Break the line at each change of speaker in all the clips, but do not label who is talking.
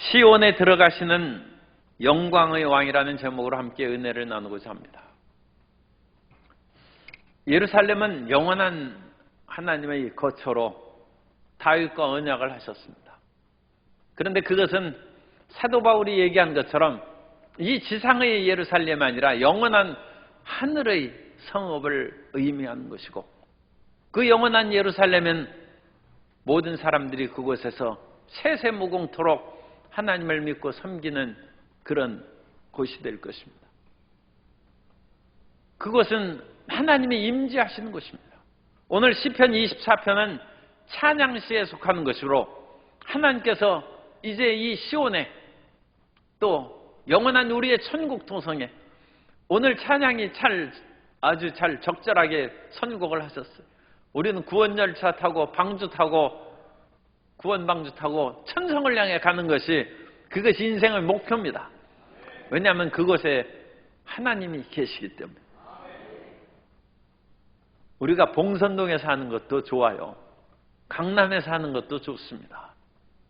시온에 들어가시는 영광의 왕이라는 제목으로 함께 은혜를 나누고자 합니다. 예루살렘은 영원한 하나님의 거처로 다윗과 언약을 하셨습니다. 그런데 그것은 사도 바울이 얘기한 것처럼 이 지상의 예루살렘이 아니라 영원한 하늘의 성읍을 의미하는 것이고, 그 영원한 예루살렘은 모든 사람들이 그곳에서 세세무공토록 하나님을 믿고 섬기는 그런 곳이 될 것입니다. 그것은 하나님이 임재하시는 곳입니다. 오늘 시편 24편은 찬양시에 속하는 것으로 하나님께서 이제 이 시온에, 또 영원한 우리의 천국 도성에 오늘 찬양이 아주 잘 적절하게 선곡을 하셨어요. 우리는 구원열차 타고 방주 타고 구원방주 타고 천성을 향해 가는 것이, 그것이 인생의 목표입니다. 왜냐하면 그곳에 하나님이 계시기 때문에. 우리가 봉선동에 사는 것도 좋아요. 강남에 사는 것도 좋습니다.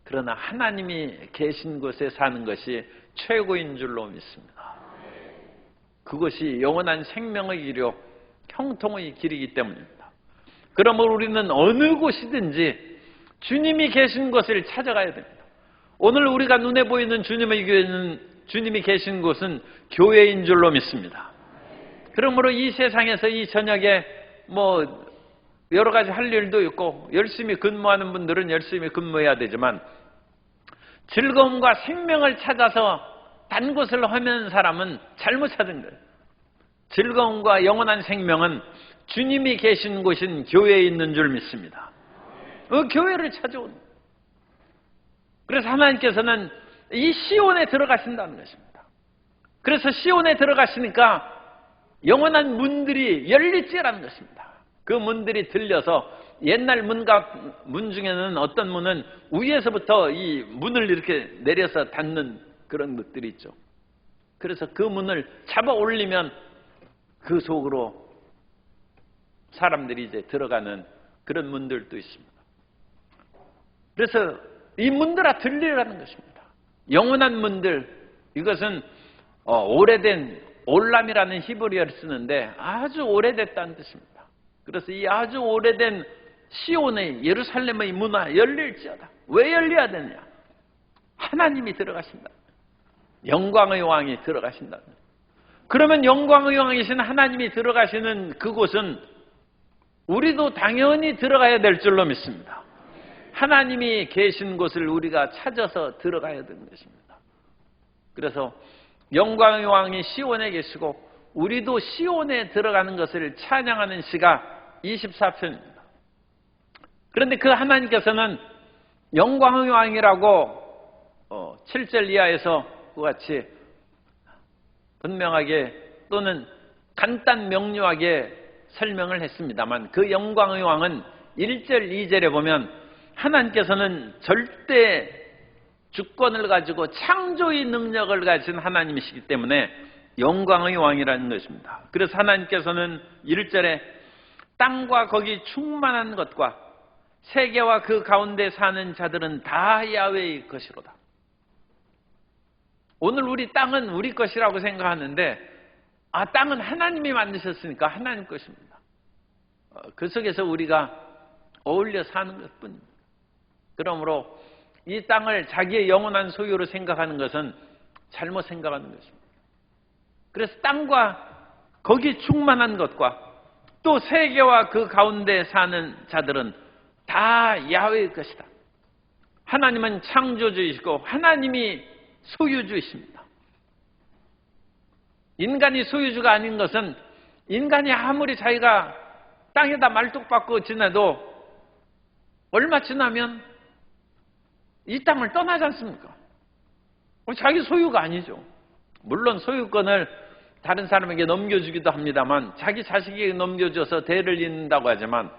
그러나 하나님이 계신 곳에 사는 것이 최고인 줄로 믿습니다. 그것이 영원한 생명의 길이요 형통의 길이기 때문입니다. 그러므로 우리는 어느 곳이든지 주님이 계신 곳을 찾아가야 됩니다. 오늘 우리가 눈에 보이는 주님의 교회는, 주님이 계신 곳은 교회인 줄로 믿습니다. 그러므로 이 세상에서 이 저녁에 여러 가지 할 일도 있고 열심히 근무하는 분들은 열심히 근무해야 되지만, 즐거움과 생명을 찾아서 딴 곳을 하는 사람은 잘못 찾은 거예요. 즐거움과 영원한 생명은 주님이 계신 곳인 교회에 있는 줄 믿습니다. 그 교회를 찾아온. 그래서 하나님께서는 이 시온에 들어가신다는 것입니다. 그래서 시온에 들어가시니까 영원한 문들이 열릴지라는 것입니다. 그 문들이 들려서, 옛날 문 중에는 어떤 문은 위에서부터 이 문을 이렇게 내려서 닫는 그런 것들이 있죠. 그래서 그 문을 잡아 올리면 그 속으로 사람들이 이제 들어가는 그런 문들도 있습니다. 그래서 이 문들아 들리라는 것입니다. 영원한 문들, 이것은 오래된 올람이라는 히브리어를 쓰는데 아주 오래됐다는 뜻입니다. 그래서 이 아주 오래된 시온의 예루살렘의 문화 열릴지어다. 왜 열려야 되느냐? 하나님이 들어가신다. 영광의 왕이 들어가신다. 그러면 영광의 왕이신 하나님이 들어가시는 그곳은 우리도 당연히 들어가야 될 줄로 믿습니다. 하나님이 계신 곳을 우리가 찾아서 들어가야 되는 것입니다. 그래서 영광의 왕이 시온에 계시고 우리도 시온에 들어가는 것을 찬양하는 시가 24편입니다. 그런데 그 하나님께서는 영광의 왕이라고 7절 이하에서 그와 같이 분명하게 또는 간단 명료하게 설명을 했습니다만, 그 영광의 왕은 1절 2절에 보면 하나님께서는 절대 주권을 가지고 창조의 능력을 가진 하나님이시기 때문에 영광의 왕이라는 것입니다. 그래서 하나님께서는 1절에 땅과 거기 충만한 것과 세계와 그 가운데 사는 자들은 다 야훼의 것이로다. 오늘 우리 땅은 우리 것이라고 생각하는데, 땅은 하나님이 만드셨으니까 하나님 것입니다. 그 속에서 우리가 어울려 사는 것뿐입니다. 그러므로 이 땅을 자기의 영원한 소유로 생각하는 것은 잘못 생각하는 것입니다. 그래서 땅과 거기 충만한 것과 또 세계와 그 가운데 사는 자들은 다 야훼의 것이다. 하나님은 창조주이시고 하나님이 소유주이십니다. 인간이 소유주가 아닌 것은, 인간이 아무리 자기가 땅에다 말뚝박고 지내도 얼마 지나면 이 땅을 떠나지 않습니까? 자기 소유가 아니죠. 물론 소유권을 다른 사람에게 넘겨주기도 합니다만, 자기 자식에게 넘겨줘서 대를 잇는다고 하지만,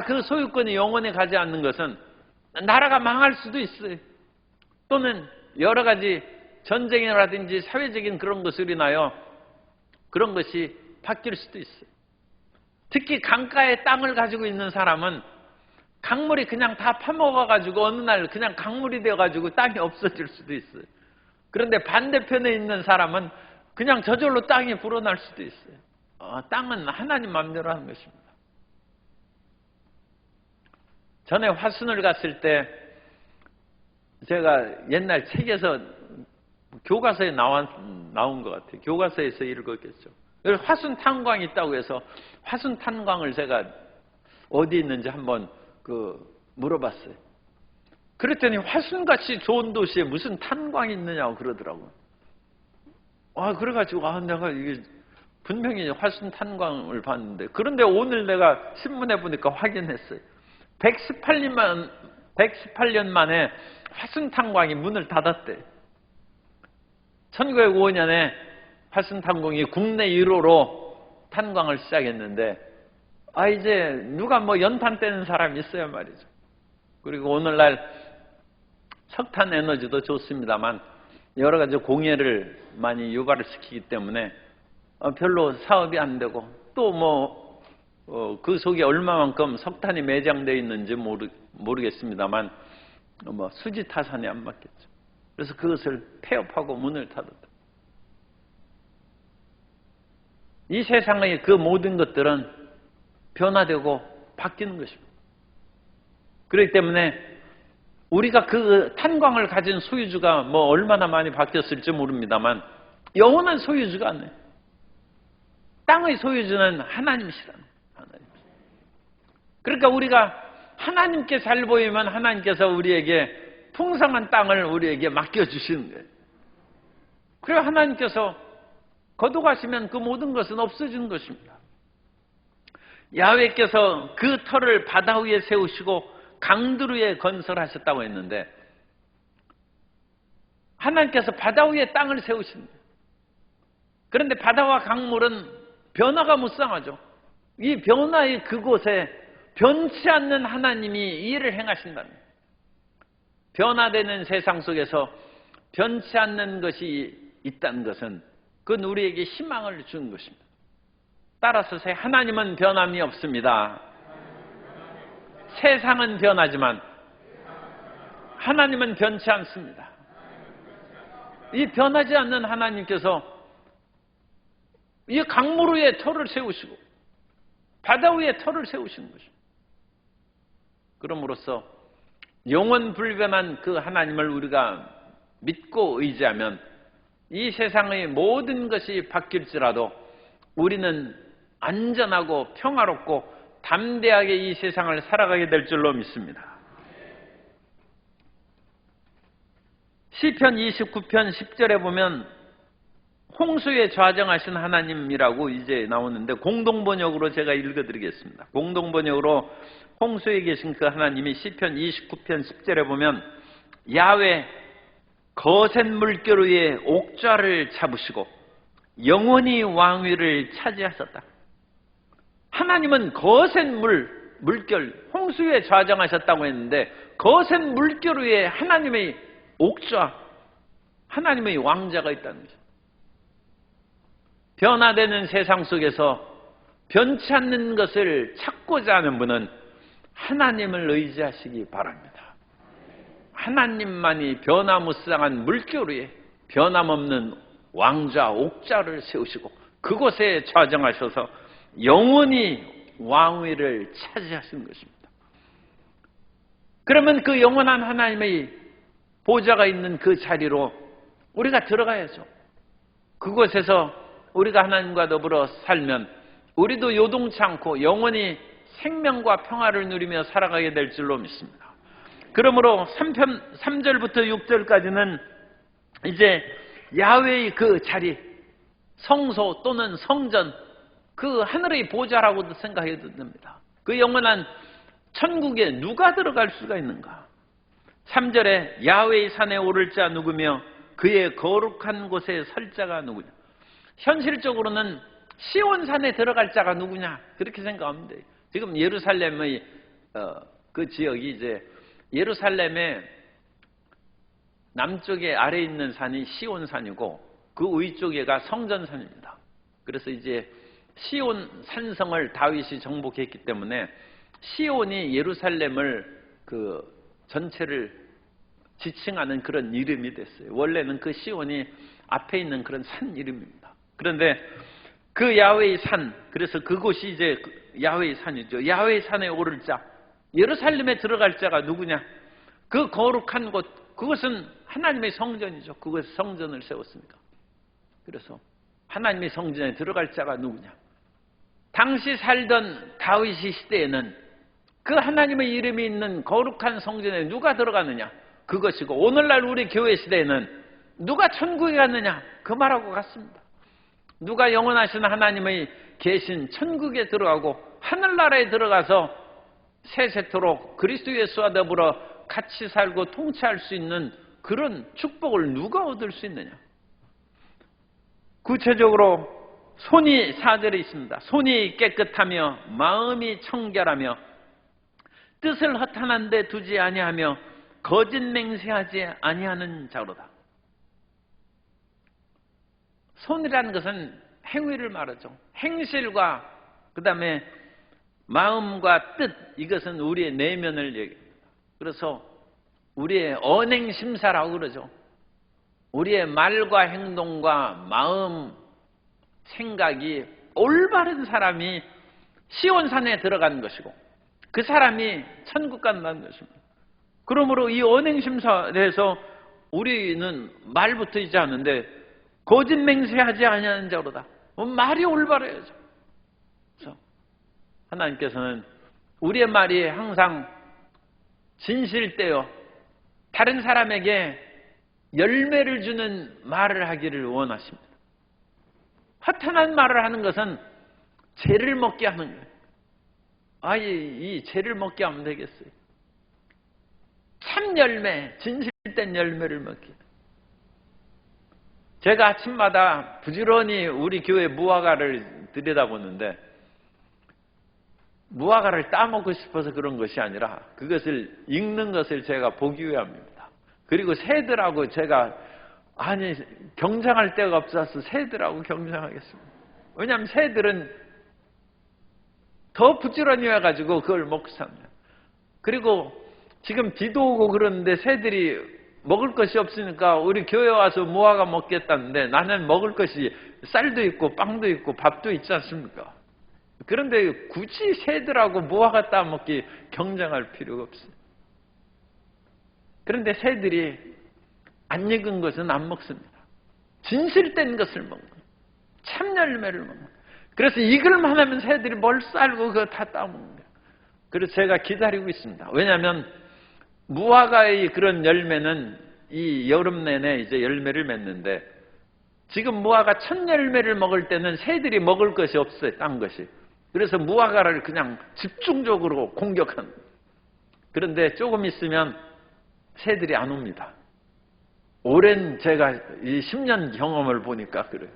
그 소유권이 영원히 가지 않는 것은 나라가 망할 수도 있어요. 또는 여러 가지 전쟁이라든지 사회적인 그런 것으로 인하여 그런 것이 바뀔 수도 있어요. 특히 강가에 땅을 가지고 있는 사람은 강물이 그냥 다 파먹어가지고 어느 날 그냥 강물이 되어가지고 땅이 없어질 수도 있어요. 그런데 반대편에 있는 사람은 그냥 저절로 땅이 불어날 수도 있어요. 땅은 하나님 마음대로 하는 것입니다. 전에 화순을 갔을 때 제가 옛날 책에서 교과서에 나온 것 같아요. 교과서에서 읽었겠죠. 화순 탄광이 있다고 해서 화순 탄광을 제가 어디 있는지 한번 물어봤어요. 그랬더니 화순같이 좋은 도시에 무슨 탄광이 있느냐고 그러더라고요. 그래가지고 내가 이게 분명히 화순 탄광을 봤는데, 그런데 오늘 내가 신문에 보니까 확인했어요. 118년 만에 화순 탄광이 문을 닫았대. 1905년에 화순 탄광이 국내 1호로 탄광을 시작했는데, 이제 누가 연탄 떼는 사람이 있어야 말이죠. 그리고 오늘날 석탄 에너지도 좋습니다만 여러 가지 공해를 많이 유발을 시키기 때문에 별로 사업이 안 되고, 또 그 속에 얼마만큼 석탄이 매장되어 있는지 모르겠습니다만 수지 타산이 안 맞겠죠. 그래서 그것을 폐업하고 문을 닫았다. 이 세상의 그 모든 것들은 변화되고 바뀌는 것입니다. 그렇기 때문에 우리가 그 탄광을 가진 소유주가 얼마나 많이 바뀌었을지 모릅니다만 영원한 소유주가 아니에요. 땅의 소유주는 하나님이시라는 거예요. 그러니까 우리가 하나님께 잘 보이면 하나님께서 우리에게 풍성한 땅을 우리에게 맡겨주시는 거예요. 그리고 하나님께서 거둬가시면 그 모든 것은 없어지는 것입니다. 야훼께서 그 터를 바다 위에 세우시고 강들 위에 건설하셨다고 했는데, 하나님께서 바다 위에 땅을 세우신 거예요. 그런데 바다와 강물은 변화가 무쌍하죠. 이 변화의 그곳에 변치 않는 하나님이 일을 행하신다는 거예요. 변화되는 세상 속에서 변치 않는 것이 있다는 것은 그건 우리에게 희망을 주는 것입니다. 따라서 하나님은 변함이 없습니다. 세상은 변하지만 하나님은 변치 않습니다. 이 변하지 않는 하나님께서 이 강물 위에 터를 세우시고 바다 위에 터를 세우시는 것입니다. 그럼으로써 영원 불변한 그 하나님을 우리가 믿고 의지하면 이 세상의 모든 것이 바뀔지라도 우리는 안전하고 평화롭고 담대하게 이 세상을 살아가게 될 줄로 믿습니다. 시편 29편 10절에 보면 홍수에 좌정하신 하나님이라고 이제 나오는데, 공동번역으로 제가 읽어드리겠습니다. 공동번역으로 홍수에 계신 그 하나님이 시편 29편 10절에 보면 야훼 거센 물결 위에 옥좌를 잡으시고 영원히 왕위를 차지하셨다. 하나님은 거센 물결, 홍수에 좌정하셨다고 했는데 거센 물결 위에 하나님의 옥좌, 하나님의 왕자가 있다는 거죠. 변화되는 세상 속에서 변치 않는 것을 찾고자 하는 분은 하나님을 의지하시기 바랍니다. 하나님만이 변화무쌍한 물결 위에 변함없는 왕좌, 옥좌를 세우시고 그곳에 좌정하셔서 영원히 왕위를 차지하신 것입니다. 그러면 그 영원한 하나님의 보좌가 있는 그 자리로 우리가 들어가야죠. 그곳에서 우리가 하나님과 더불어 살면 우리도 요동치 않고 영원히 생명과 평화를 누리며 살아가게 될 줄로 믿습니다. 그러므로 3절부터 6절까지는 이제 야훼의 그 자리, 성소 또는 성전, 그 하늘의 보좌라고도 생각해도 됩니다. 그 영원한 천국에 누가 들어갈 수가 있는가? 3절에 야훼의 산에 오를 자 누구며 그의 거룩한 곳에 설 자가 누구냐? 현실적으로는 시온산에 들어갈 자가 누구냐? 그렇게 생각하면 돼요. 지금 예루살렘의 그 지역이 이제 예루살렘의 남쪽에 아래에 있는 산이 시온산이고 그 위쪽에가 성전산입니다. 그래서 이제 시온 산성을 다윗이 정복했기 때문에 시온이 예루살렘을 그 전체를 지칭하는 그런 이름이 됐어요. 원래는 그 시온이 앞에 있는 그런 산 이름입니다. 그런데 그 야훼의 산, 그래서 그곳이 이제 야훼의 산이죠. 야훼의 산에 오를 자, 예루살렘에 들어갈 자가 누구냐? 그 거룩한 곳, 그것은 하나님의 성전이죠. 그곳에 성전을 세웠습니까? 그래서 하나님의 성전에 들어갈 자가 누구냐? 당시 살던 다윗의 시대에는 그 하나님의 이름이 있는 거룩한 성전에 누가 들어가느냐? 그것이고, 오늘날 우리 교회 시대에는 누가 천국에 갔느냐? 그 말하고 같습니다. 누가 영원하신 하나님의 계신 천국에 들어가고 하늘나라에 들어가서 세세토록 그리스도 예수와 더불어 같이 살고 통치할 수 있는 그런 축복을 누가 얻을 수 있느냐? 구체적으로 손이 4절에 있습니다. 손이 깨끗하며 마음이 청결하며 뜻을 허탄한 데 두지 아니하며 거짓 맹세하지 아니하는 자로다. 손이라는 것은 행위를 말하죠. 행실과 그 다음에 마음과 뜻, 이것은 우리의 내면을 얘기합니다. 그래서 우리의 언행심사라고 그러죠. 우리의 말과 행동과 마음, 생각이 올바른 사람이 시온산에 들어가는 것이고 그 사람이 천국 간다는 것입니다. 그러므로 이 언행심사에서 우리는 말부터 있지 않는데 거짓 맹세하지 아니하는 자로다. 말이 올바라야죠. 그래서 하나님께서는 우리의 말이 항상 진실되어 다른 사람에게 열매를 주는 말을 하기를 원하십니다. 허탄한 말을 하는 것은 죄를 먹게 하는 거예요. 아예 이 죄를 먹게 하면 되겠어요. 참 열매, 진실된 열매를 먹기. 제가 아침마다 부지런히 우리 교회 무화과를 들여다보는데 무화과를 따먹고 싶어서 그런 것이 아니라 그것을 익는 것을 제가 보기 위함입니다. 그리고 새들하고 제가 경쟁할 데가 없어서 새들하고 경쟁하겠습니다. 왜냐하면 새들은 더 부지런히 해가지고 그걸 먹고 삽니다. 그리고 지금 비도 오고 그러는데 새들이 먹을 것이 없으니까 우리 교회 와서 무화과 먹겠다는데 나는 먹을 것이 쌀도 있고 빵도 있고 밥도 있지 않습니까? 그런데 굳이 새들하고 무화과 따먹기 경쟁할 필요가 없어요. 그런데 새들이 안 익은 것은 안 먹습니다. 진실된 것을 먹는 거예요. 참 열매를 먹는 거예요. 그래서 익을만 하면 새들이 뭘 쌀고 그거 다 따먹는 거예요. 그래서 제가 기다리고 있습니다. 왜냐하면 무화과의 그런 열매는 이 여름 내내 이제 열매를 맺는데 지금 무화과 첫 열매를 먹을 때는 새들이 먹을 것이 없어요. 딴 것이. 그래서 무화과를 그냥 집중적으로 공격하는 거예요. 그런데 조금 있으면 새들이 안 옵니다. 오랜 제가 이 10년 경험을 보니까 그래요.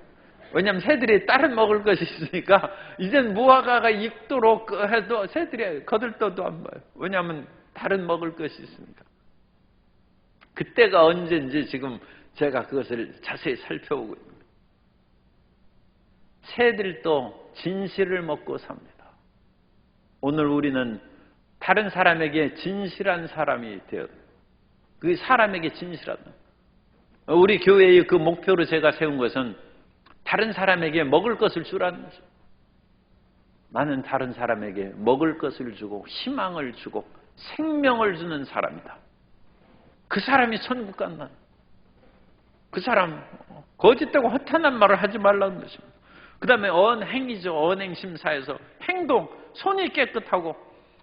왜냐하면 새들이 다른 먹을 것이 있으니까 이젠 무화과가 익도록 해도 새들이 거들떠도 안 봐요. 왜냐하면 다른 먹을 것이 있으니까. 그때가 언제인지 지금 제가 그것을 자세히 살펴보고 있습니다. 새들도 진실을 먹고 삽니다. 오늘 우리는 다른 사람에게 진실한 사람이 되어야 돼요. 그 사람에게 진실하다. 우리 교회의 그 목표로 제가 세운 것은 다른 사람에게 먹을 것을 주라는 것입니다. 나는 다른 사람에게 먹을 것을 주고 희망을 주고 생명을 주는 사람이다. 그 사람이 천국 간다. 그 사람 거짓되고 허탄한 말을 하지 말라는 것입니다. 그 다음에 언행이죠. 언행심사에서 행동, 손이 깨끗하고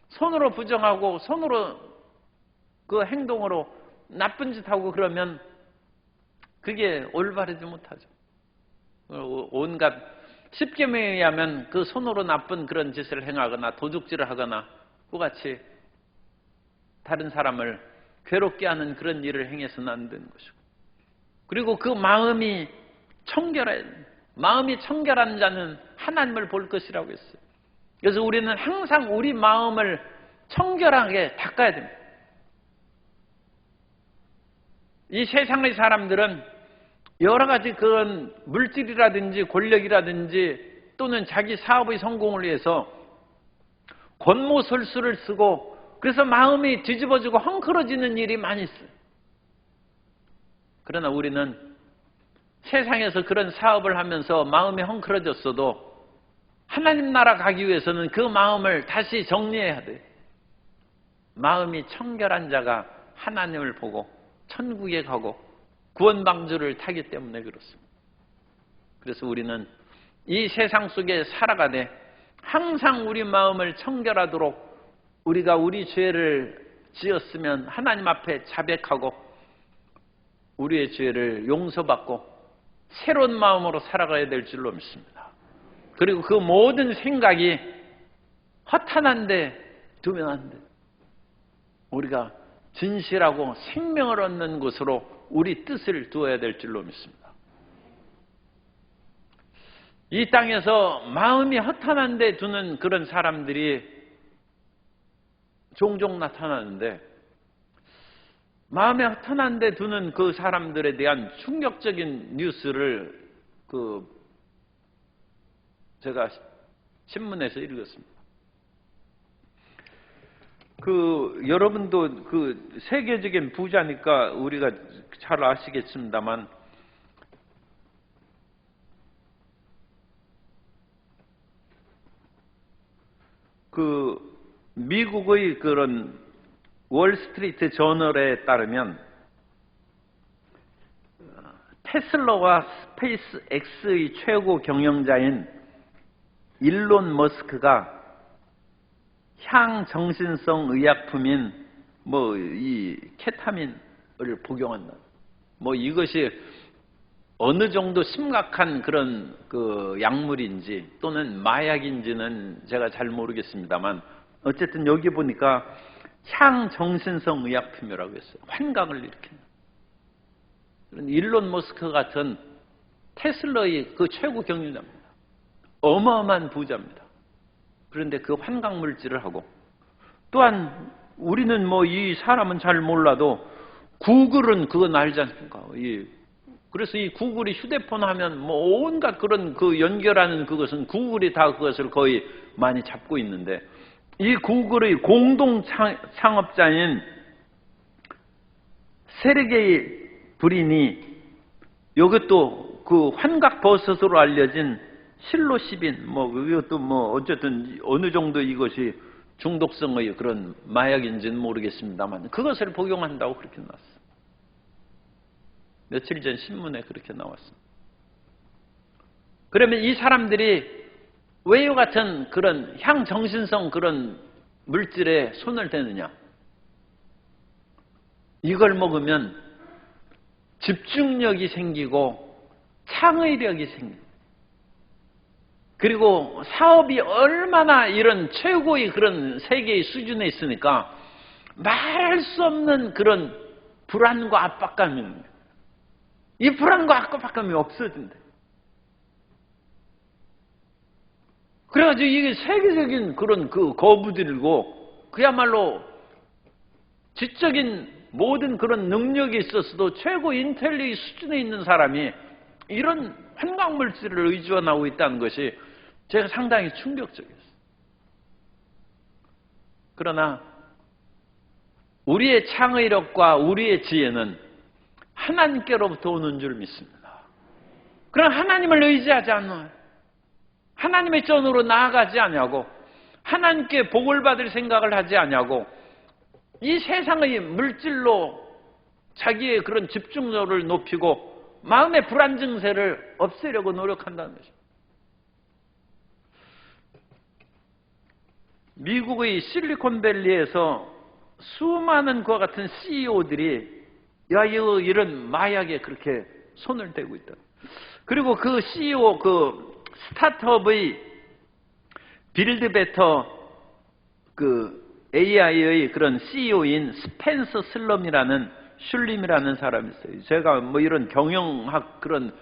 손으로 부정하고 손으로 그 행동으로 나쁜 짓 하고 그러면 그게 올바르지 못하죠. 온갖 십계명에 의하면 그 손으로 나쁜 그런 짓을 행하거나 도둑질을 하거나 그같이 다른 사람을 괴롭게 하는 그런 일을 행해서는 안 되는 것이고, 그리고 그 마음이 청결해야 됩니다. 마음이 청결한 자는 하나님을 볼 것이라고 했어요. 그래서 우리는 항상 우리 마음을 청결하게 닦아야 됩니다. 이 세상의 사람들은 여러 가지 그런 물질이라든지 권력이라든지 또는 자기 사업의 성공을 위해서 권모설수를 쓰고 그래서 마음이 뒤집어지고 헝클어지는 일이 많이 있어요. 그러나 우리는 세상에서 그런 사업을 하면서 마음이 헝클어졌어도 하나님 나라 가기 위해서는 그 마음을 다시 정리해야 돼요. 마음이 청결한 자가 하나님을 보고 천국에 가고 구원방주를 타기 때문에 그렇습니다. 그래서 우리는 이 세상 속에 살아가되 항상 우리 마음을 청결하도록 우리가 우리 죄를 지었으면 하나님 앞에 자백하고 우리의 죄를 용서받고 새로운 마음으로 살아가야 될 줄로 믿습니다. 그리고 그 모든 생각이 허탄한데 두면 안 돼. 우리가 진실하고 생명을 얻는 곳으로 우리 뜻을 두어야 될 줄로 믿습니다. 이 땅에서 마음이 허탄한데 두는 그런 사람들이 종종 나타나는데 마음에 허탄한데 두는 그 사람들에 대한 충격적인 뉴스를 제가 신문에서 읽었습니다. 여러분도 세계적인 부자니까 우리가 잘 아시겠습니다만 미국의 그런 월스트리트 저널에 따르면 테슬라와 스페이스 X의 최고 경영자인 일론 머스크가 향정신성 의약품인 이 케타민을 복용한다. 이것이 어느 정도 심각한 그런 약물인지 또는 마약인지는 제가 잘 모르겠습니다만 어쨌든 여기 보니까 향정신성 의약품이라고 했어요. 환각을 일으킨다. 일론 머스크 같은 테슬라의 그 최고 경영자입니다. 어마어마한 부자입니다. 그런데 그 환각 물질을 하고 또한 우리는 이 사람은 잘 몰라도 구글은 그건 알지 않습니까? 그래서 이 구글이 휴대폰 하면 온갖 그런 연결하는 그것은 구글이 다 그것을 거의 많이 잡고 있는데 이 구글의 공동 창업자인 세르게이 브린이 이것도 그 환각 버섯으로 알려진 실로시빈 이것도 어쨌든 어느 정도 이것이 중독성의 그런 마약인지는 모르겠습니다만 그것을 복용한다고 그렇게 나왔어요. 며칠 전 신문에 그렇게 나왔습니다. 그러면 이 사람들이 왜 이 같은 그런 향정신성 그런 물질에 손을 대느냐? 이걸 먹으면 집중력이 생기고 창의력이 생깁니다. 그리고 사업이 얼마나 이런 최고의 그런 세계의 수준에 있으니까 말할 수 없는 그런 불안과 압박감이 있는 거예요. 이 불안과 압박감이 없어진다. 그래가지고 이게 세계적인 그런 거부들이고 그야말로 지적인 모든 그런 능력이 있었어도 최고 인텔리 수준에 있는 사람이 이런 환각물질을 의존하고 있다는 것이 제가 상당히 충격적이었어요. 그러나 우리의 창의력과 우리의 지혜는 하나님께로부터 오는 줄 믿습니다. 그럼 하나님을 의지하지 않나요? 하나님의 전으로 나아가지 않냐고 하나님께 복을 받을 생각을 하지 않냐고 이 세상의 물질로 자기의 그런 집중력을 높이고 마음의 불안 증세를 없애려고 노력한다는 것입니다. 미국의 실리콘밸리에서 수많은 그와 같은 CEO들이 이런 마약에 그렇게 손을 대고 있다. 그리고 그 CEO 스타트업의 빌드베터 AI의 그런 CEO인 스펜서 슐림이라는 사람이 있어요. 제가 이런 경영학 그런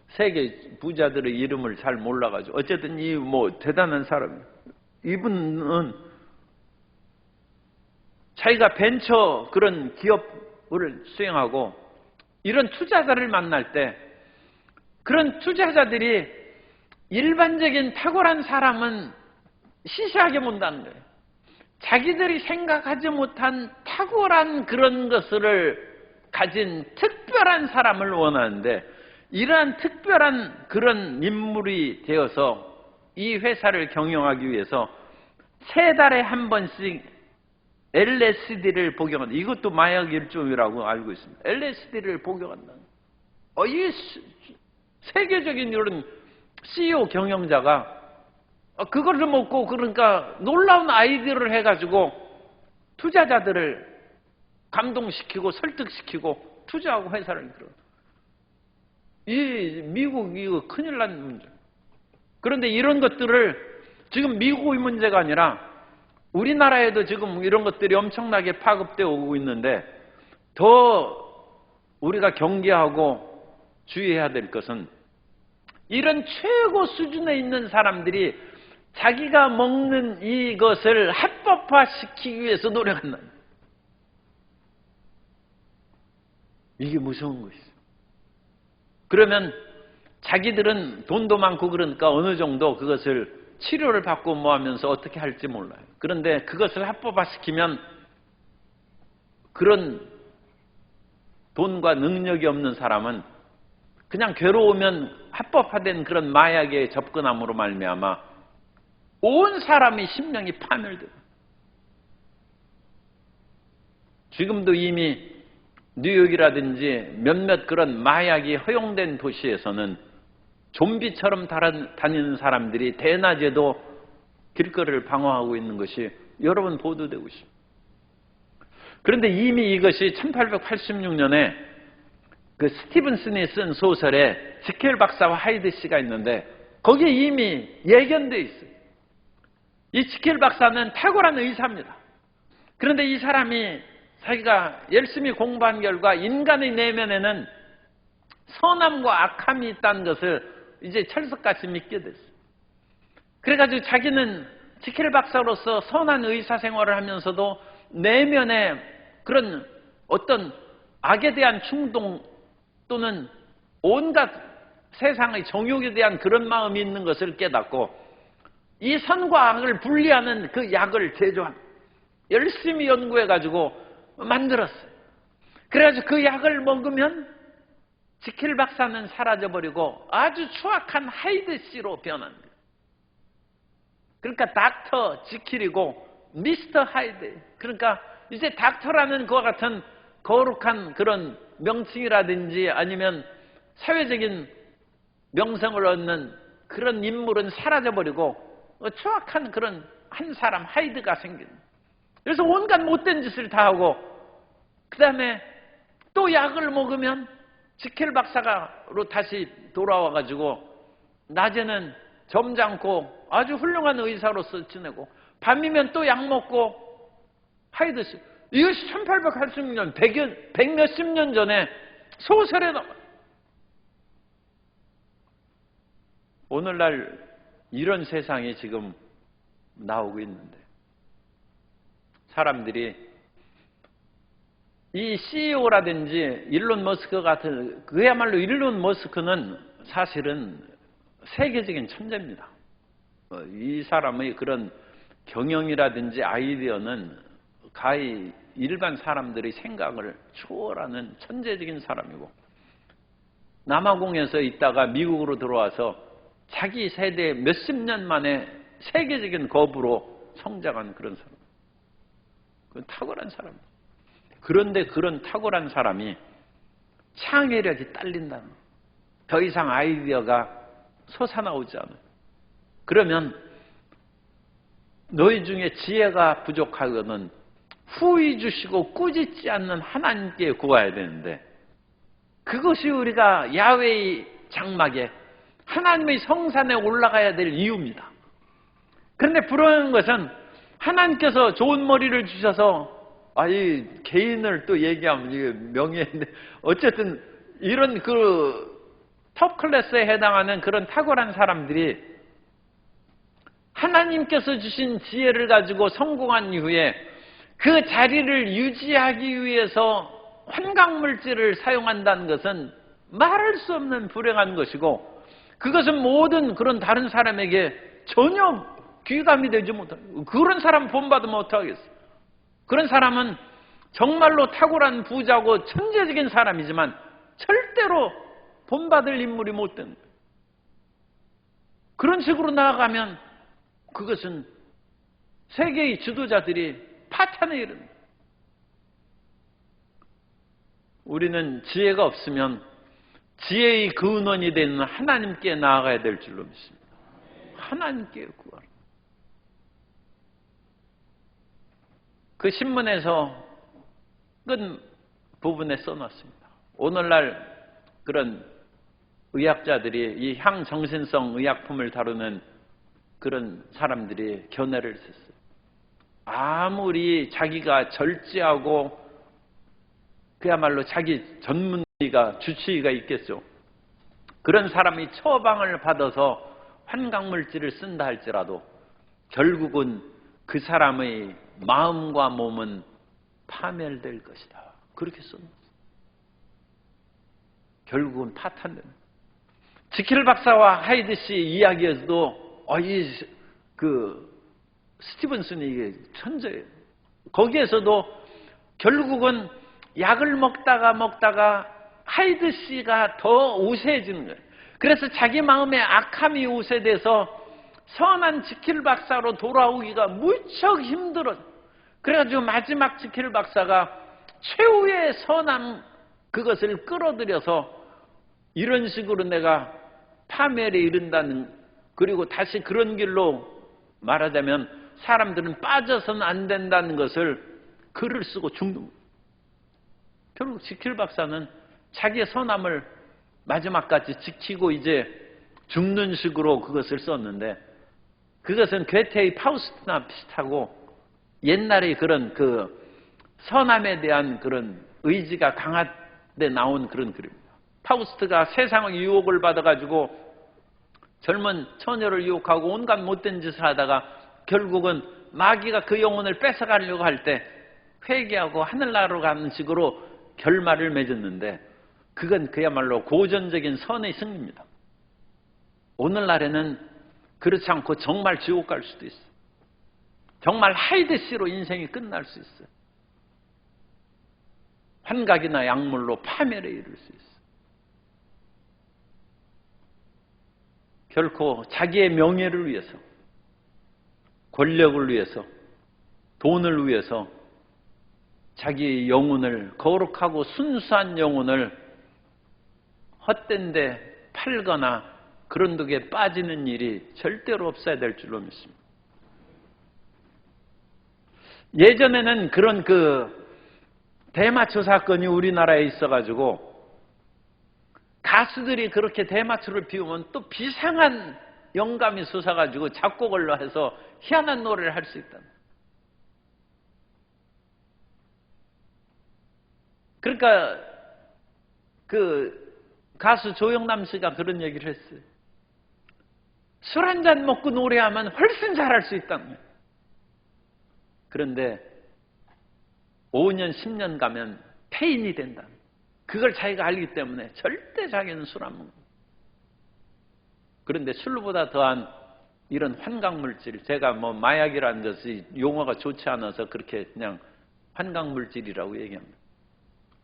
세계 부자들의 이름을 잘 몰라가지고 어쨌든 대단한 사람이에요. 이분은 자기가 벤처 그런 기업을 수행하고 이런 투자자를 만날 때 그런 투자자들이 일반적인 탁월한 사람은 시시하게 본다는 거예요. 자기들이 생각하지 못한 탁월한 그런 것을 가진 특별한 사람을 원하는데, 이러한 특별한 그런 인물이 되어서 이 회사를 경영하기 위해서 3달에 한 번씩 LSD를 복용한다. 이것도 마약 일종이라고 알고 있습니다. LSD를 복용한다. 이 세계적인 이런 CEO 경영자가 그것을 먹고, 그러니까 놀라운 아이디어를 해가지고 투자자들을 감동시키고 설득시키고 투자하고 회사를 이끌어. 이 미국 이거 큰일 난 문제. 그런데 이런 것들을 지금 미국의 문제가 아니라 우리나라에도 지금 이런 것들이 엄청나게 파급되어 오고 있는데, 더 우리가 경계하고 주의해야 될 것은 이런 최고 수준에 있는 사람들이 자기가 먹는 이것을 합법화시키기 위해서 노력한다. 이게 무서운 것이죠. 그러면 자기들은 돈도 많고 그러니까 어느 정도 그것을 치료를 받고 뭐 하면서 어떻게 할지 몰라요. 그런데 그것을 합법화시키면 그런 돈과 능력이 없는 사람은 그냥 괴로우면 합법화된 그런 마약에 접근함으로 말미암아 온 사람의 심령이 파멸돼요. 지금도 이미 뉴욕이라든지 몇몇 그런 마약이 허용된 도시에서는 좀비처럼 다니는 사람들이 대낮에도 길거리를 방황하고 있는 것이 여러 번 보도되고 있습니다. 그런데 이미 이것이 1886년에 그 스티븐슨이 쓴 소설에 지켈 박사와 하이드 씨가 있는데 거기에 이미 예견되어 있어요. 이 지켈 박사는 탁월한 의사입니다. 그런데 이 사람이 자기가 열심히 공부한 결과 인간의 내면에는 선함과 악함이 있다는 것을 이제 철석같이 믿게 됐어요. 그래가지고 자기는 지켈 박사로서 선한 의사 생활을 하면서도 내면에 그런 어떤 악에 대한 충동 또는 온갖 세상의 정욕에 대한 그런 마음이 있는 것을 깨닫고 이 선과 악을 분리하는 그 약을 제조한 열심히 연구해가지고 만들었어요. 그래가지고 그 약을 먹으면 지켈 박사는 사라져버리고 아주 추악한 하이드 씨로 변합니다. 그러니까 닥터 지킬이고 미스터 하이드. 그러니까 이제 닥터라는 그와 같은 거룩한 그런 명칭이라든지 아니면 사회적인 명성을 얻는 그런 인물은 사라져버리고 추악한 그런 한 사람 하이드가 생깁니다. 그래서 온갖 못된 짓을 다 하고 그 다음에 또 약을 먹으면 지켈 박사가로 다시 돌아와가지고 낮에는 점잖고 아주 훌륭한 의사로서 지내고 밤이면 또 약 먹고 하이드 씨. 이것이 1886년 100몇십 년 전에 소설에 나와. 오늘날 이런 세상이 지금 나오고 있는데 사람들이 이 CEO라든지 일론 머스크 같은 그야말로 일론 머스크는 사실은 세계적인 천재입니다. 이 사람의 그런 경영이라든지 아이디어는 가히 일반 사람들의 생각을 초월하는 천재적인 사람이고 남아공에서 있다가 미국으로 들어와서 자기 세대 몇십 년 만에 세계적인 거부로 성장한 그런 사람. 그건 탁월한 사람입니다. 그런데 그런 탁월한 사람이 창의력이 딸린다는 거예요. 더 이상 아이디어가 솟아나오지 않아요. 그러면 너희 중에 지혜가 부족하거든 후히 주시고 꾸짖지 않는 하나님께 구해야 되는데 그것이 우리가 야훼의 장막에 하나님의 성산에 올라가야 될 이유입니다. 그런데 불행한 것은 하나님께서 좋은 머리를 주셔서 이 개인을 또 얘기하면 이게 명예인데 어쨌든 이런 그 톱 클래스에 해당하는 그런 탁월한 사람들이 하나님께서 주신 지혜를 가지고 성공한 이후에 그 자리를 유지하기 위해서 환각물질을 사용한다는 것은 말할 수 없는 불행한 것이고 그것은 모든 그런 다른 사람에게 전혀 귀감이 되지 못하고, 그런 사람 본받으면 어떡하겠어? 그런 사람은 정말로 탁월한 부자고 천재적인 사람이지만 절대로 본받을 인물이 못 된다. 그런 식으로 나아가면 그것은 세계의 지도자들이 파탄에 이른다. 우리는 지혜가 없으면 지혜의 근원이 되는 하나님께 나아가야 될 줄로 믿습니다. 하나님께 구하라. 그 신문에서 끝 부분에 써놨습니다. 오늘날 그런 의학자들이 이 향정신성 의약품을 다루는 그런 사람들이 견해를 썼어요. 아무리 자기가 절제하고 그야말로 자기 전문의가 주치의가 있겠죠. 그런 사람이 처방을 받아서 환각물질을 쓴다 할지라도 결국은 그 사람의 마음과 몸은 파멸될 것이다. 그렇게 썼어요. 결국은 파탄됩니다. 지킬 박사와 하이드 씨 이야기에서도 스티븐슨이 이게 천재예요. 거기에서도 결국은 약을 먹다가 하이드 씨가 더 우세해지는 거예요. 그래서 자기 마음에 악함이 우세돼서 선한 지킬 박사로 돌아오기가 무척 힘들어. 그래가지고 마지막 지킬 박사가 최후의 선한 그것을 끌어들여서 이런 식으로 내가 파멸에 이른다는, 그리고 다시 그런 길로 말하자면 사람들은 빠져서는 안 된다는 것을 글을 쓰고 죽는 거예요. 결국 지킬 박사는 자기의 선함을 마지막까지 지키고 이제 죽는 식으로 그것을 썼는데, 그것은 괴테의 파우스트나 비슷하고 옛날에 그런 그 선함에 대한 그런 의지가 강하게 나온 그런 글입니다. 파우스트가 세상의 유혹을 받아가지고 젊은 처녀를 유혹하고 온갖 못된 짓을 하다가 결국은 마귀가 그 영혼을 뺏어가려고 할 때 회개하고 하늘나라로 가는 식으로 결말을 맺었는데, 그건 그야말로 고전적인 선의 승리입니다. 오늘날에는 그렇지 않고 정말 지옥 갈 수도 있어요. 정말 하이드 씨로 인생이 끝날 수 있어요. 환각이나 약물로 파멸에 이를 수 있어요. 결코 자기의 명예를 위해서, 권력을 위해서, 돈을 위해서 자기의 영혼을, 거룩하고 순수한 영혼을 헛된 데 팔거나 그런 독에 빠지는 일이 절대로 없어야 될 줄로 믿습니다. 예전에는 그런 대마초 사건이 우리나라에 있어가지고 가수들이 그렇게 대마초를 피우면 또 비상한 영감이 솟아가지고 작곡을 해서 희한한 노래를 할 수 있다. 그러니까 가수 조영남 씨가 그런 얘기를 했어요. 술 한 잔 먹고 노래하면 훨씬 잘할 수 있다는 거예요. 그런데 5년, 10년 가면 폐인이 된다. 그걸 자기가 알기 때문에 절대 자기는 술 안 먹는다. 그런데 술보다 더한 이런 환각물질, 제가 마약이라는 것이 용어가 좋지 않아서 그렇게 그냥 환각물질이라고 얘기합니다.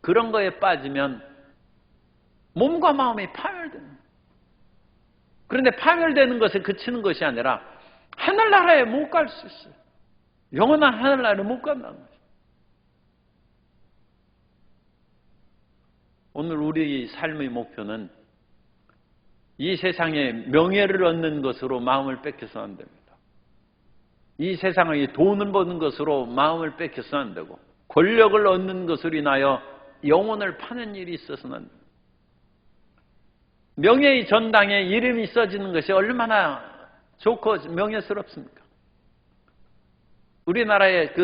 그런 거에 빠지면 몸과 마음이 파멸되는 거예요. 그런데 파멸되는 것에 그치는 것이 아니라 하늘나라에 못 갈 수 있어요. 영원한 하늘나라에 못 간다는 거죠. 오늘 우리 삶의 목표는 이 세상에 명예를 얻는 것으로 마음을 뺏겨서는 안 됩니다. 이 세상의 돈을 버는 것으로 마음을 뺏겨서는 안 되고, 권력을 얻는 것으로 인하여 영혼을 파는 일이 있어서는 안 됩니다. 명예의 전당에 이름이 써지는 것이 얼마나 좋고 명예스럽습니까? 우리나라의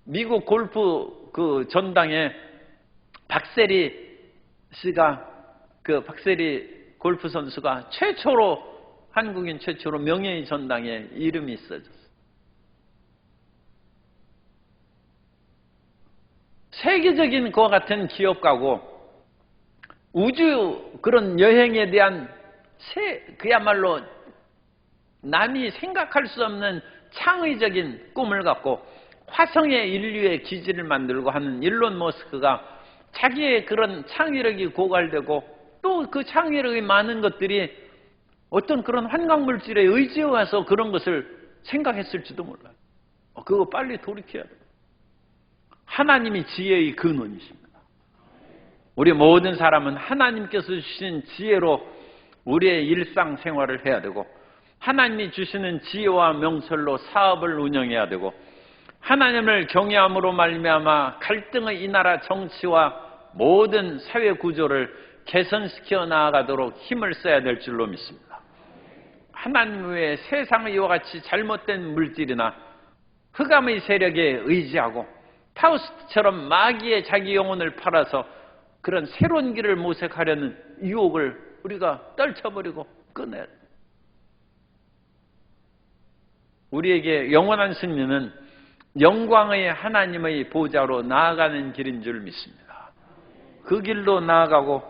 미국 골프 전당에 박세리 씨가, 박세리 골프 선수가 한국인 최초로 명예의 전당에 이름이 써졌어요. 세계적인 그와 같은 기업가고 우주 그런 여행에 대한 그야말로 남이 생각할 수 없는 창의적인 꿈을 갖고 화성에 인류의 기지를 만들고 하는 일론 머스크가 자기의 그런 창의력이 고갈되고 또 그 창의력이 많은 것들이 어떤 그런 환광물질에 의지해 와서 그런 것을 생각했을지도 몰라요. 그거 빨리 돌이켜야 돼요. 하나님이 지혜의 근원이십니다. 우리 모든 사람은 하나님께서 주신 지혜로 우리의 일상생활을 해야 되고 하나님이 주시는 지혜와 명철로 사업을 운영해야 되고 하나님을 경외함으로 말미암아 갈등의 이 나라 정치와 모든 사회 구조를 개선시켜 나아가도록 힘을 써야 될 줄로 믿습니다. 하나님 외에 세상의 이와 같이 잘못된 물질이나 흑암의 세력에 의지하고 파우스트처럼 마귀의 자기 영혼을 팔아서 그런 새로운 길을 모색하려는 유혹을 우리가 떨쳐버리고 끊어야 돼요. 우리에게 영원한 승리는 영광의 하나님의 보좌로 나아가는 길인 줄 믿습니다. 그 길로 나아가고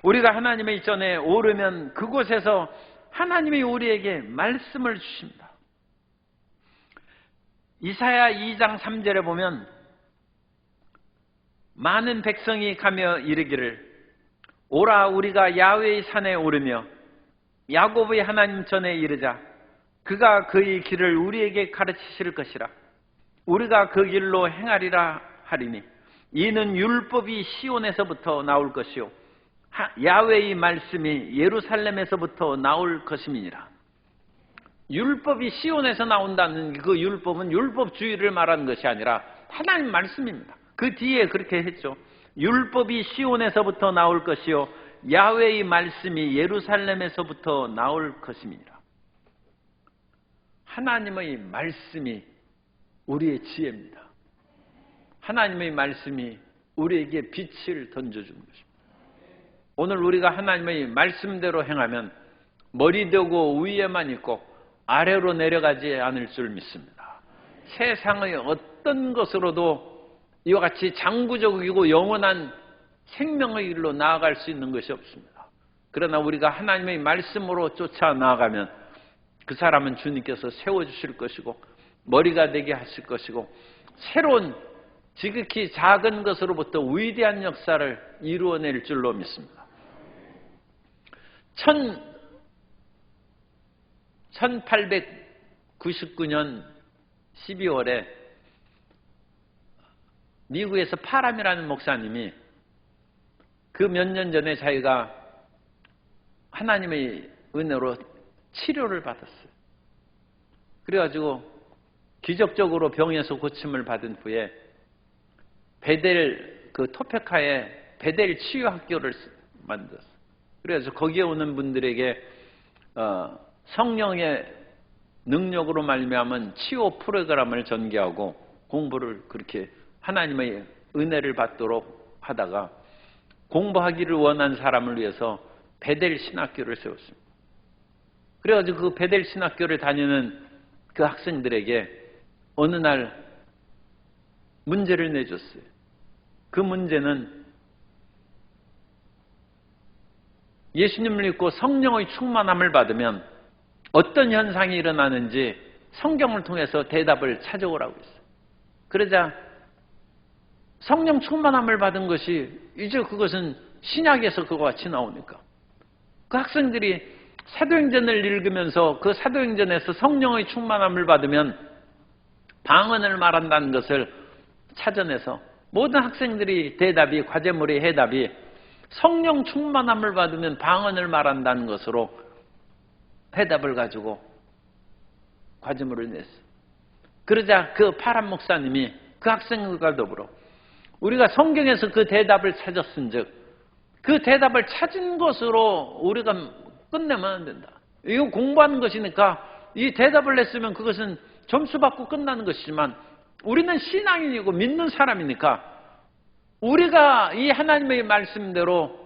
우리가 하나님의 전에 오르면 그곳에서 하나님이 우리에게 말씀을 주십니다. 이사야 2장 3절에 보면 많은 백성이 가며 이르기를 오라 우리가 야훼의 산에 오르며 야곱의 하나님 전에 이르자 그가 그의 길을 우리에게 가르치실 것이라 우리가 그 길로 행하리라 하리니 이는 율법이 시온에서부터 나올 것이요 야훼의 말씀이 예루살렘에서부터 나올 것임이니라. 율법이 시온에서 나온다는 그 율법은 율법주의를 말하는 것이 아니라 하나님 말씀입니다. 그 뒤에 그렇게 했죠. 율법이 시온에서부터 나올 것이요 야훼의 말씀이 예루살렘에서부터 나올 것임이니라. 하나님의 말씀이 우리의 지혜입니다. 하나님의 말씀이 우리에게 빛을 던져주는 것입니다. 오늘 우리가 하나님의 말씀대로 행하면 머리 되고 위에만 있고 아래로 내려가지 않을 줄 믿습니다. 세상의 어떤 것으로도 이와 같이 장구적이고 영원한 생명의 길로 나아갈 수 있는 것이 없습니다. 그러나 우리가 하나님의 말씀으로 쫓아 나아가면 그 사람은 주님께서 세워주실 것이고 머리가 되게 하실 것이고 새로운 지극히 작은 것으로부터 위대한 역사를 이루어낼 줄로 믿습니다. 1899년 12월에 미국에서 파람이라는 목사님이 그 몇 년 전에 자기가 하나님의 은혜로 치료를 받았어요. 그래가지고 기적적으로 병에서 고침을 받은 후에 베델 그 토페카에 베델 치유학교를 만들었어요. 그래서 거기에 오는 분들에게 성령의 능력으로 말미암은 치유 프로그램을 전개하고 공부를 그렇게 하나님의 은혜를 받도록 하다가 공부하기를 원한 사람을 위해서 베델 신학교를 세웠습니다. 그래가지고 그 베델 신학교를 다니는 그 학생들에게 어느 날 문제를 내줬어요. 그 문제는 예수님을 믿고 성령의 충만함을 받으면 어떤 현상이 일어나는지 성경을 통해서 대답을 찾아오라고 했어요. 그러자 성령 충만함을 받은 것이 이제 그것은 신약에서 그와 같이 나오니까 그 학생들이 사도행전을 읽으면서 그 사도행전에서 성령의 충만함을 받으면 방언을 말한다는 것을 찾아내서 모든 학생들이 대답이 과제물의 해답이 성령 충만함을 받으면 방언을 말한다는 것으로 해답을 가지고 과제물을 냈어요. 그러자 그 파람 목사님이 그 학생들과 더불어 우리가 성경에서 그 대답을 찾았은즉 그 대답을 찾은 것으로 우리가 끝내면 안 된다. 이거 공부하는 것이니까 이 대답을 냈으면 그것은 점수 받고 끝나는 것이지만 우리는 신앙인이고 믿는 사람이니까 우리가 이 하나님의 말씀대로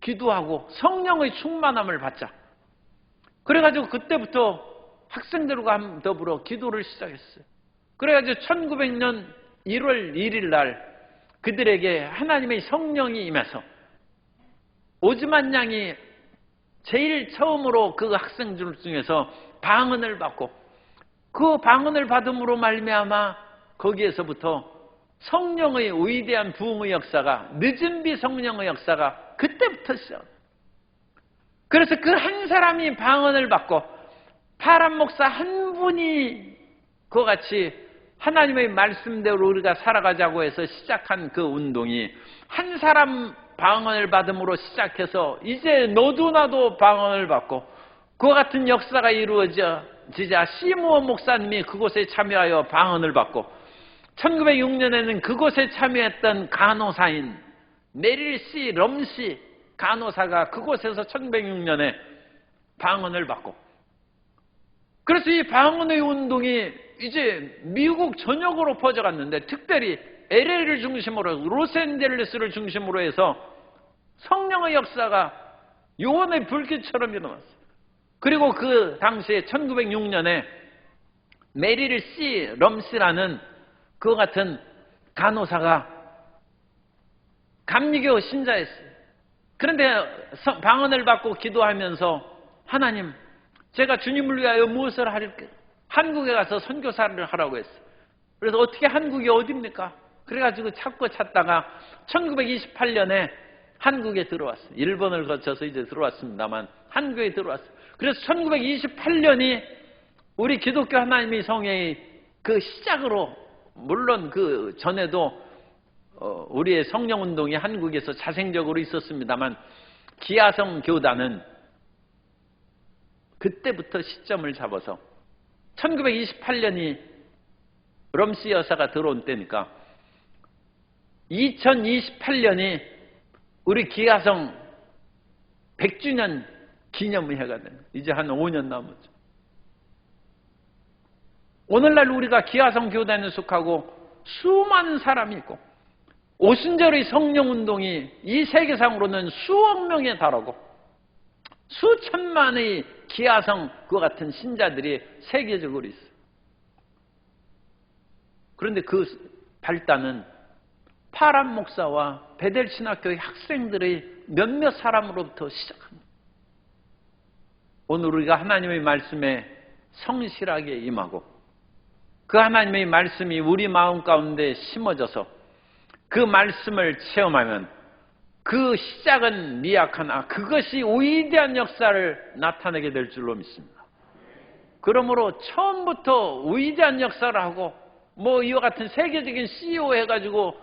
기도하고 성령의 충만함을 받자. 그래가지고 그때부터 학생들과 더불어 기도를 시작했어요. 그래가지고 1900년 1월 1일 날 그들에게 하나님의 성령이 임해서 오즈만 양이 제일 처음으로 그 학생들 중에서 방언을 받고 그 방언을 받음으로 말미암아 거기에서부터 성령의 위대한 부흥의 역사가 늦은 비 성령의 역사가 그때부터 시작. 그래서 그 한 사람이 방언을 받고 파란 목사 한 분이 그와 같이 하나님의 말씀대로 우리가 살아가자고 해서 시작한 그 운동이 한 사람 방언을 받음으로 시작해서 이제 너도 나도 방언을 받고 그와 같은 역사가 이루어지자 시므온 목사님이 그곳에 참여하여 방언을 받고 1906년에는 그곳에 참여했던 간호사인 메릴 씨, 럼씨 간호사가 그곳에서 1906년에 방언을 받고 그래서 이 방언의 운동이 이제 미국 전역으로 퍼져갔는데 특별히 LA를 중심으로 로스앤젤레스를 중심으로 해서 성령의 역사가 요원의 불길처럼 일어났어요. 그리고 그 당시에 1906년에 메릴 씨, 럼씨라는 그 같은 간호사가 감리교 신자였어요. 그런데 방언을 받고 기도하면서 하나님, 제가 주님을 위하여 무엇을 할까? 한국에 가서 선교사를 하라고 했어요. 그래서 어떻게 한국이 어디입니까? 그래가지고 찾다가 1928년에 한국에 들어왔어요. 일본을 거쳐서 이제 들어왔습니다만 한국에 들어왔어요. 그래서 1928년이 우리 기독교 하나님의 성회의 그 시작으로, 물론 그 전에도 우리의 성령운동이 한국에서 자생적으로 있었습니다만 기아성 교단은 그때부터 시점을 잡아서 1928년이 럼씨 여사가 들어온 때니까 2028년이 우리 기아성 100주년 기념해가 되는, 이제 한 5년 남았죠. 오늘날 우리가 기아성 교단에 속하고 수많은 사람이 있고 오순절의 성령운동이 이 세계상으로는 수억 명에 달하고 수천만의 기아성 그와 같은 신자들이 세계적으로 있어요. 그런데 그 발단은 파란 목사와 베델 신학교의 학생들의 몇몇 사람으로부터 시작합니다. 오늘 우리가 하나님의 말씀에 성실하게 임하고 그 하나님의 말씀이 우리 마음 가운데 심어져서 그 말씀을 체험하면 그 시작은 미약하나 그것이 위대한 역사를 나타내게 될 줄로 믿습니다. 그러므로 처음부터 위대한 역사를 하고 이와 같은 세계적인 CEO 해가지고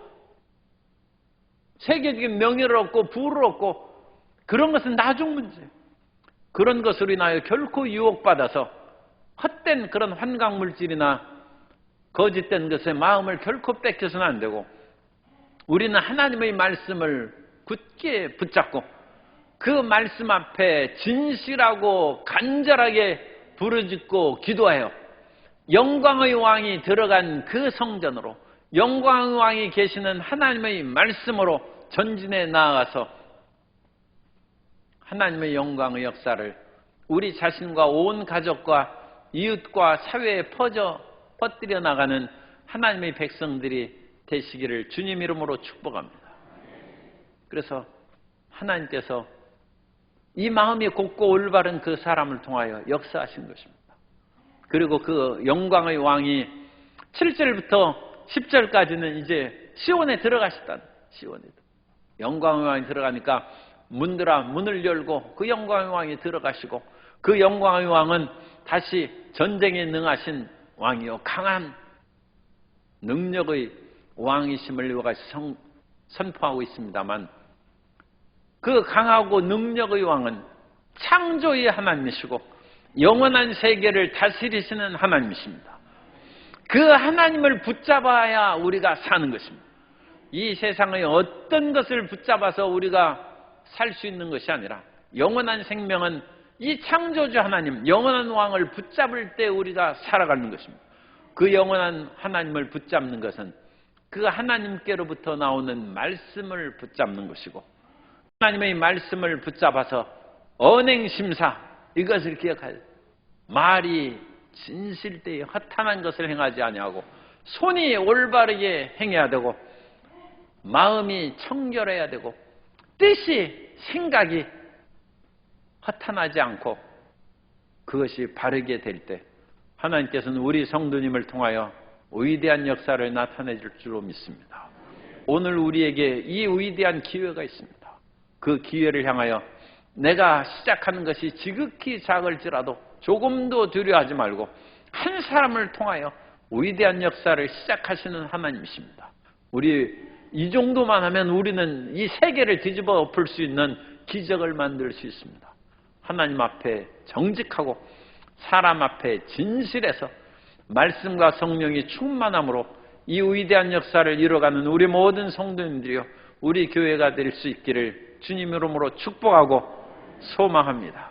세계적인 명예를 얻고 부를 얻고 그런 것은 나중 문제예요. 그런 것으로 인하여 결코 유혹받아서 헛된 그런 환각물질이나 거짓된 것에 마음을 결코 뺏겨서는 안 되고 우리는 하나님의 말씀을 굳게 붙잡고 그 말씀 앞에 진실하고 간절하게 부르짖고 기도하여 영광의 왕이 들어간 그 성전으로 영광의 왕이 계시는 하나님의 말씀으로 전진해 나아가서 하나님의 영광의 역사를 우리 자신과 온 가족과 이웃과 사회에 퍼뜨려 나가는 하나님의 백성들이 되시기를 주님 이름으로 축복합니다. 그래서 하나님께서 이 마음이 곱고 올바른 그 사람을 통하여 역사하신 것입니다. 그리고 그 영광의 왕이 7절부터 10절까지는 이제 시온에 들어가시다는, 시온에 영광의 왕이 들어가니까 문들아 문을 열고 그 영광의 왕이 들어가시고 그 영광의 왕은 다시 전쟁에 능하신 왕이요 강한 능력의 왕이심을 이와 같이 선포하고 있습니다만 그 강하고 능력의 왕은 창조의 하나님이시고 영원한 세계를 다스리시는 하나님이십니다. 그 하나님을 붙잡아야 우리가 사는 것입니다. 이 세상의 어떤 것을 붙잡아서 우리가 살 수 있는 것이 아니라 영원한 생명은 이 창조주 하나님, 영원한 왕을 붙잡을 때 우리가 살아가는 것입니다. 그 영원한 하나님을 붙잡는 것은 그 하나님께로부터 나오는 말씀을 붙잡는 것이고 하나님의 말씀을 붙잡아서 언행심사 이것을 기억하여 말이 진실되이 허탄한 것을 행하지 아니하고 손이 올바르게 행해야 되고 마음이 청결해야 되고 뜻이 생각이 허탄하지 않고 그것이 바르게 될 때 하나님께서는 우리 성도님을 통하여 위대한 역사를 나타내 줄 줄로 믿습니다. 오늘 우리에게 이 위대한 기회가 있습니다. 그 기회를 향하여 내가 시작하는 것이 지극히 작을지라도 조금도 두려워하지 말고 한 사람을 통하여 위대한 역사를 시작하시는 하나님이십니다. 우리 이 정도만 하면 우리는 이 세계를 뒤집어 엎을 수 있는 기적을 만들 수 있습니다. 하나님 앞에 정직하고 사람 앞에 진실해서 말씀과 성령이 충만함으로 이 위대한 역사를 이뤄가는 우리 모든 성도님들이요, 우리 교회가 될 수 있기를 주님 이름으로 축복하고 소망합니다.